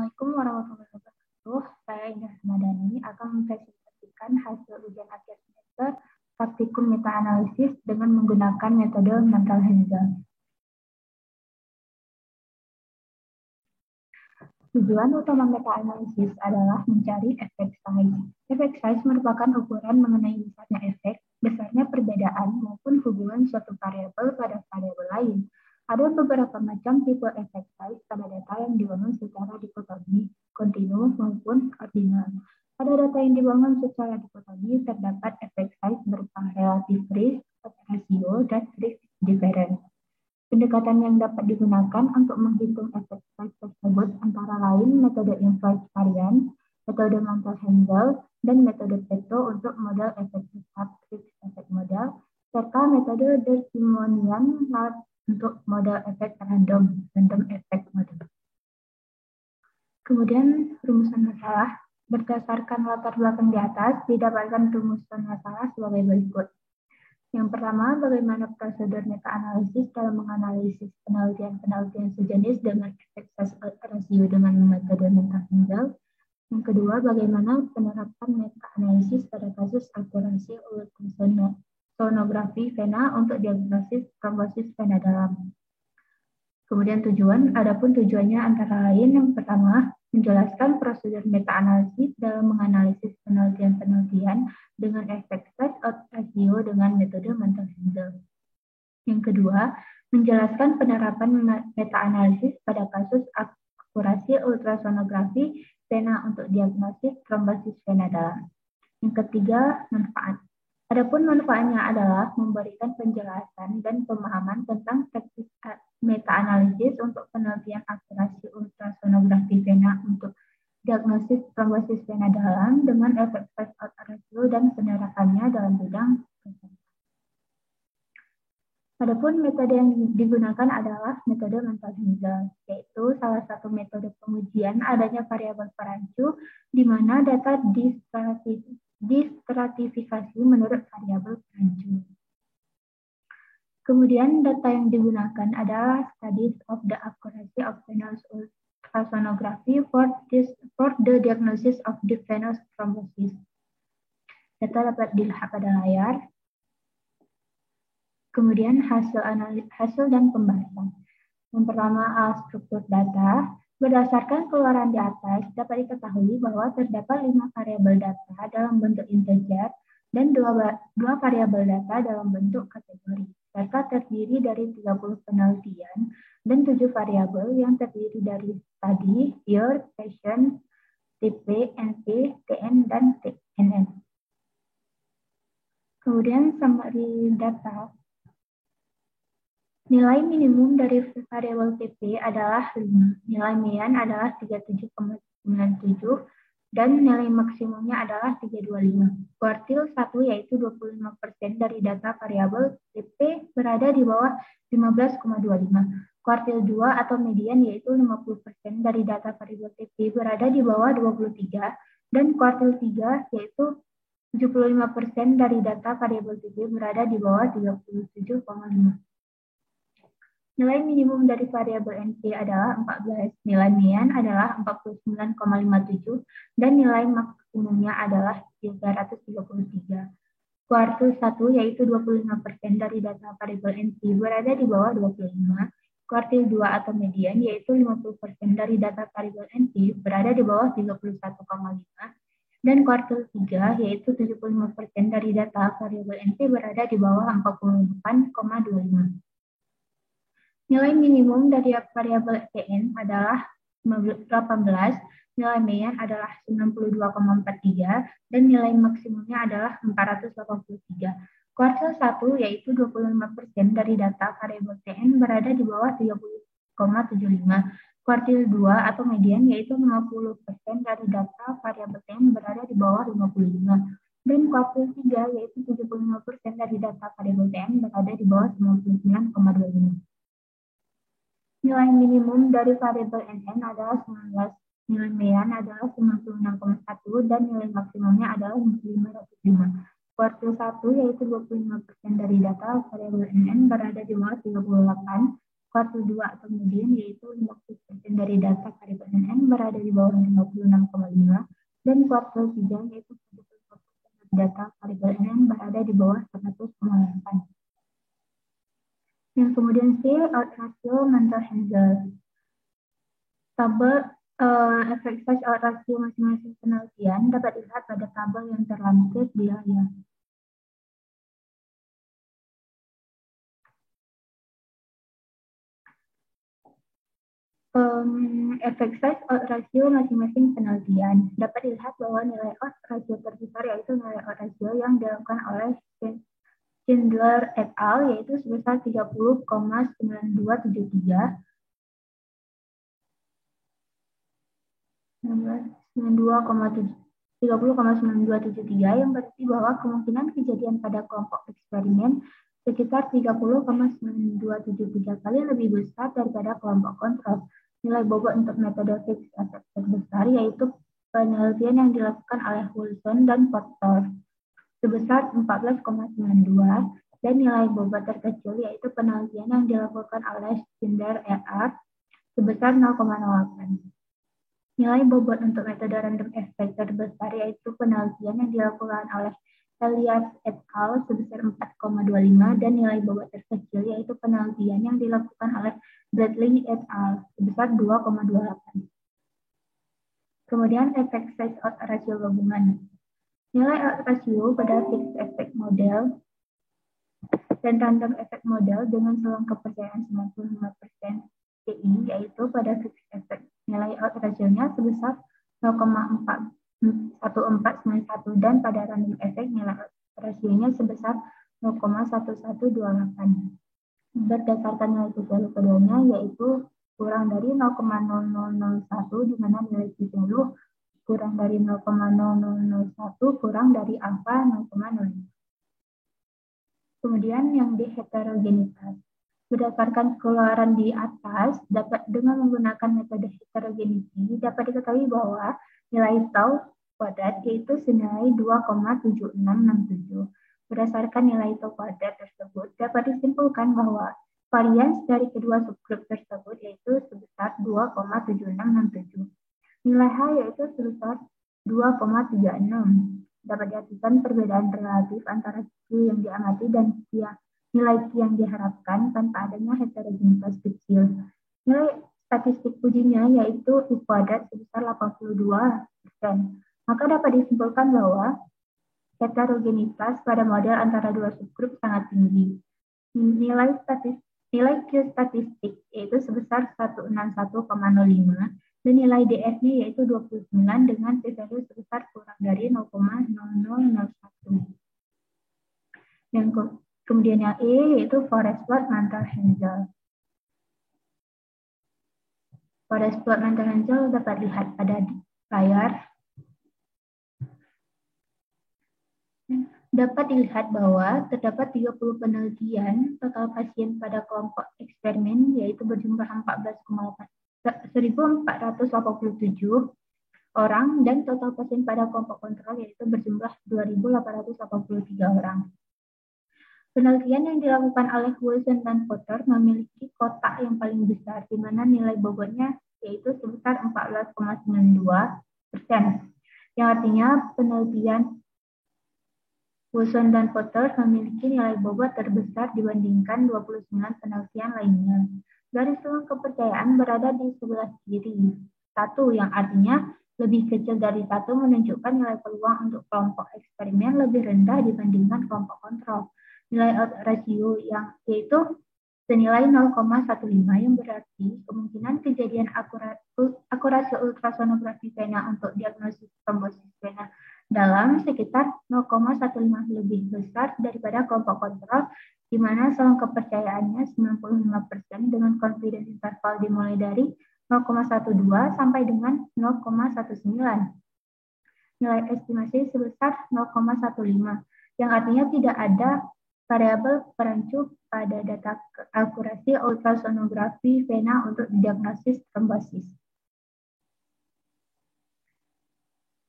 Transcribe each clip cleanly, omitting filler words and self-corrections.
Assalamualaikum warahmatullahi wabarakatuh. Saya Indah Ramadhani akan mempresentasikan hasil ujian akhir semester praktikum meta-analisis dengan menggunakan metode mental Hensel. Tujuan utama meta-analisis adalah mencari efek size. Efek size merupakan ukuran mengenai besarnya efek, besarnya perbedaan maupun hubungan suatu variabel pada variabel lain. Ada beberapa macam tipe efek size pada data yang dibangun secara dikotomi, kontinu, maupun ordinal. Pada data yang dibangun secara dikotomi terdapat efek size berupa relative risk, ratio, dan risk difference. Pendekatan yang dapat digunakan untuk menghitung efek size tersebut antara lain metode inverse variance, metode mental Hensel, dan metode Pareto untuk model efek tetap efek model, serta metode de Simonian untuk model efek random efek model. Kemudian rumusan masalah. Berdasarkan latar belakang di atas, didapatkan rumusan masalah sebagai berikut. Yang pertama, bagaimana prosedur meta-analisis dalam menganalisis penelitian sejenis dengan efek size ratio dengan metode mental Hensel. Yang kedua, bagaimana penerapan meta-analisis pada kasus akurasi ultrasonografi vena untuk diagnosis trombosis vena dalam. Kemudian tujuannya antara lain yang pertama, menjelaskan prosedur meta-analisis dalam menganalisis penelitian dengan efek size ratio dengan metode mental Hensel. Yang kedua, menjelaskan penerapan meta-analisis pada kasus akurasi ultrasonografi vena untuk diagnosis trombosis vena dalam. Yang ketiga, manfaat. Adapun manfaatnya adalah memberikan penjelasan dan pemahaman tentang teknik meta-analisis untuk penelitian akurasi ultrasonografi vena untuk diagnosis trombosis vena dalam dengan efek size ratio dan penerapannya dalam bidang kesehatan. Adapun metode yang digunakan adalah metode mental Hensel, yaitu salah satu metode pengujian adanya variabel perancu di mana data distratifikasi menurut variabel perancu. Kemudian data yang digunakan adalah studies of the accuracy of venous ultrasonography for the diagnosis of the venous thrombosis. Data dapat dilihat pada layar. Kemudian hasil dan pembahasan. Yang pertama, struktur data. Berdasarkan keluaran di atas, dapat diketahui bahwa terdapat 5 variabel data dalam bentuk integer dan 2 variabel data dalam bentuk kategori, serta terdiri dari 30 penelitian dan 7 variabel yang terdiri dari study, year, patient, TP, NP, TN, dan TNN. Kemudian summary data. Nilai minimum dari variabel TP adalah 5, nilai median adalah 37,97, dan nilai maksimumnya adalah 325. Kuartil 1 yaitu 25% dari data variabel TP berada di bawah 15,25. Kuartil 2 atau median yaitu 50% dari data variabel TP berada di bawah 23, dan kuartil 3 yaitu 75% dari data variabel TP berada di bawah 37,5. Nilai minimum dari variabel NP adalah 14, nilai median adalah 49,57, dan nilai maksimumnya adalah 333. Kuartil 1 yaitu 25% dari data variabel NP berada di bawah 25. Kuartil 2 atau median yaitu 50% dari data variabel NP berada di bawah 31,5. Dan kuartil 3 yaitu 75% dari data variabel NP berada di bawah 48,25. Nilai minimum dari variabel TN adalah 18, nilai median adalah 92,43, dan nilai maksimumnya adalah 483. Kuartil 1 yaitu 25% dari data variabel TN berada di bawah 30,75. Kuartil 2 atau median yaitu 50% dari data variabel TN berada di bawah 55. Dan kuartil 3 yaitu 75% dari data variabel TN berada di bawah 99,25. Nilai minimum dari variabel NN adalah 19, nilai median adalah 96,1, dan nilai maksimumnya adalah 505. Kuartil 1 yaitu 25% dari data variabel NN berada di bawah 38, kuartil 2 atau median yaitu 50% dari data variabel NN berada di bawah 56,5 dan kuartil 3 yaitu 70% dari data variabel NN berada di bawah 100,8. Yang kemudian C, out ratio Mantel-Haenszel. Tabel efek size out ratio masing-masing penelitian dapat dilihat pada tabel yang terlampir di layar. Efek size out ratio masing-masing penelitian dapat dilihat bahwa nilai odds ratio terbesar yaitu nilai odds ratio yang dilakukan oleh Schindler et al. Yaitu sebesar 30,9273 yang berarti bahwa kemungkinan kejadian pada kelompok eksperimen sekitar 30,9273 kali lebih besar daripada kelompok kontrol. Nilai bobot untuk metode fixed efek terbesar yaitu penelitian yang dilakukan oleh Wilson dan Porter sebesar 14,92 dan nilai bobot terkecil yaitu penelitian yang dilakukan oleh Schindler et al. Sebesar 0,08. Nilai bobot untuk metode random effect terbesar yaitu penelitian yang dilakukan oleh Elias et al. Sebesar 4,25 dan nilai bobot terkecil yaitu penelitian yang dilakukan oleh Bradley et al. Sebesar 2,28. Kemudian efek size out ratio gabungan. Nilai out ratio pada fixed effect model dan random effect model dengan selang kepercayaan 95% TI yaitu pada fixed effect nilai out ratio-nya sebesar 0,1491 dan pada random effect nilai out ratio-nya sebesar 0,1128. Berdasarkan nilai p-value keduanya yaitu kurang dari 0,0001 di mana nilai p-value kurang dari 0,0001 kurang dari alfa 0,05. Kemudian yang di heterogenitas. Berdasarkan keluaran di atas, dapat dengan menggunakan metode heterogeneity dapat diketahui bahwa nilai tau kuadrat yaitu senilai 2,7667. Berdasarkan nilai tau kuadrat tersebut, dapat disimpulkan bahwa varians dari kedua subgrup tersebut yaitu sebesar 2,7667. Nilai H yaitu sebesar 2,36. Dapat diartikan perbedaan relatif antara Q yang diamati dan nilai Q yang diharapkan tanpa adanya heterogenitas kecil. Nilai statistik ujinya yaitu I kuadrat sebesar 82%. Maka dapat disimpulkan bahwa heterogenitas pada model antara dua subgrup sangat tinggi. Nilai Q statistik yaitu sebesar 161,05 dan nilai DF-nya yaitu 29 dengan p-value sebesar kurang dari 0,0001. Yang kemudian yang E yaitu forest plot Mantel-Haenszel. Forest plot Mantel-Haenszel dapat dilihat pada layar. Dapat dilihat bahwa terdapat 30 penelitian, total pasien pada kelompok eksperimen yaitu berjumlah 1.487 orang dan total pasien pada kelompok kontrol yaitu berjumlah 2.883 orang. Penelitian yang dilakukan oleh Wilson dan Porter memiliki kotak yang paling besar di mana nilai bobotnya yaitu sebesar 14,92%. Yang artinya penelitian Wilson dan Porter memiliki nilai bobot terbesar dibandingkan 29 penelitian lainnya. Garis selang kepercayaan berada di sebelah kiri. 1 yang artinya lebih kecil dari 1 menunjukkan nilai peluang untuk kelompok eksperimen lebih rendah dibandingkan kelompok kontrol. Nilai odds ratio yang yaitu senilai 0,15 yang berarti kemungkinan kejadian akurasi ultrasonografi vena untuk diagnosis trombosis vena dalam sekitar 0,15 lebih besar daripada kelompok kontrol, di mana selang kepercayaannya 95% dengan confidence interval dimulai dari 0,12 sampai dengan 0,19. Nilai estimasi sebesar 0,15, yang artinya tidak ada variabel perancu pada data akurasi ultrasonografi vena untuk diagnosis trombosis.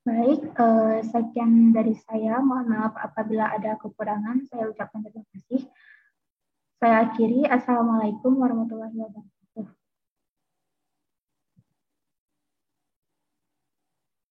Baik, sekian dari saya. Mohon maaf apabila ada kekurangan. Saya ucapkan terima kasih. Saya akhiri. Assalamualaikum warahmatullahi wabarakatuh.